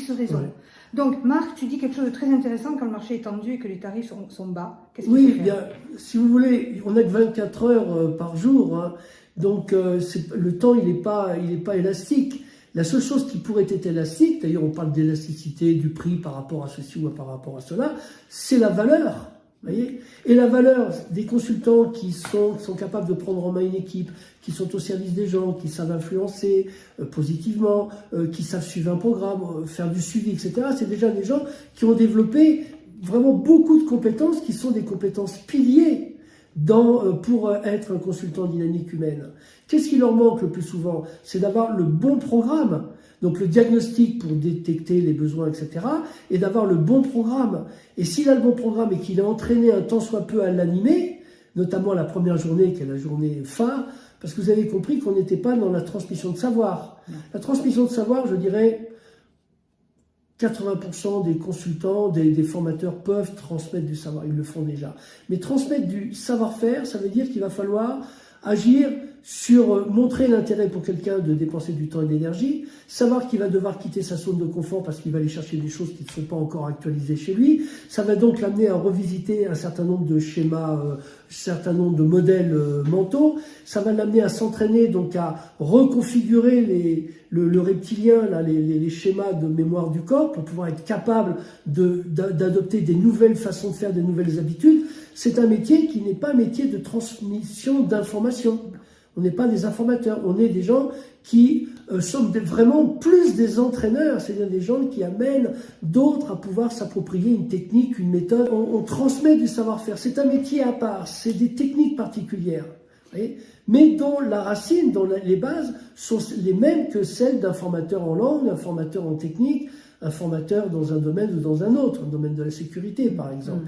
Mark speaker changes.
Speaker 1: X raisons.
Speaker 2: Ouais.
Speaker 1: Donc, Marc, tu dis quelque chose de très intéressant quand le marché est tendu et que les tarifs sont bas. Qu'est-ce qu'il
Speaker 2: Oui,
Speaker 1: faut faire?
Speaker 2: bien, si vous voulez, on n'a que 24 heures par jour, hein. Donc le temps il n'est pas élastique. La seule chose qui pourrait être élastique, d'ailleurs on parle d'élasticité du prix par rapport à ceci ou par rapport à cela, c'est la valeur. Voyez, et la valeur des consultants qui sont capables de prendre en main une équipe, qui sont au service des gens, qui savent influencer positivement, qui savent suivre un programme, faire du suivi, etc. C'est déjà des gens qui ont développé vraiment beaucoup de compétences qui sont des compétences piliers pour être un consultant dynamique humaine. Qu'est-ce qui leur manque le plus souvent? C'est d'avoir le bon programme, donc le diagnostic pour détecter les besoins, etc., et d'avoir le bon programme. Et s'il a le bon programme et qu'il est entraîné un tant soit peu à l'animer, notamment la première journée, qui est la journée phare, parce que vous avez compris qu'on n'était pas dans la transmission de savoir. La transmission de savoir, je dirais, 80% des consultants, des formateurs peuvent transmettre du savoir, ils le font déjà. Mais transmettre du savoir-faire, ça veut dire qu'il va falloir agir sur montrer l'intérêt pour quelqu'un de dépenser du temps et de l'énergie, savoir qu'il va devoir quitter sa zone de confort parce qu'il va aller chercher des choses qui ne sont pas encore actualisées chez lui. Ça va donc l'amener à revisiter un certain nombre de schémas, un certain nombre de modèles mentaux. Ça va l'amener à s'entraîner, donc à reconfigurer le reptilien, là, les schémas de mémoire du corps pour pouvoir être capable d'adopter des nouvelles façons de faire, des nouvelles habitudes. C'est un métier qui n'est pas un métier de transmission d'informations. On n'est pas des informateurs, on est des gens qui sont vraiment plus des entraîneurs, c'est-à-dire des gens qui amènent d'autres à pouvoir s'approprier une technique, une méthode. On transmet du savoir-faire, c'est un métier à part, c'est des techniques particulières, voyez, mais dont la racine, dont les bases sont les mêmes que celles d'un formateur en langue, un formateur en technique, un formateur dans un domaine ou dans un autre, un domaine de la sécurité par exemple.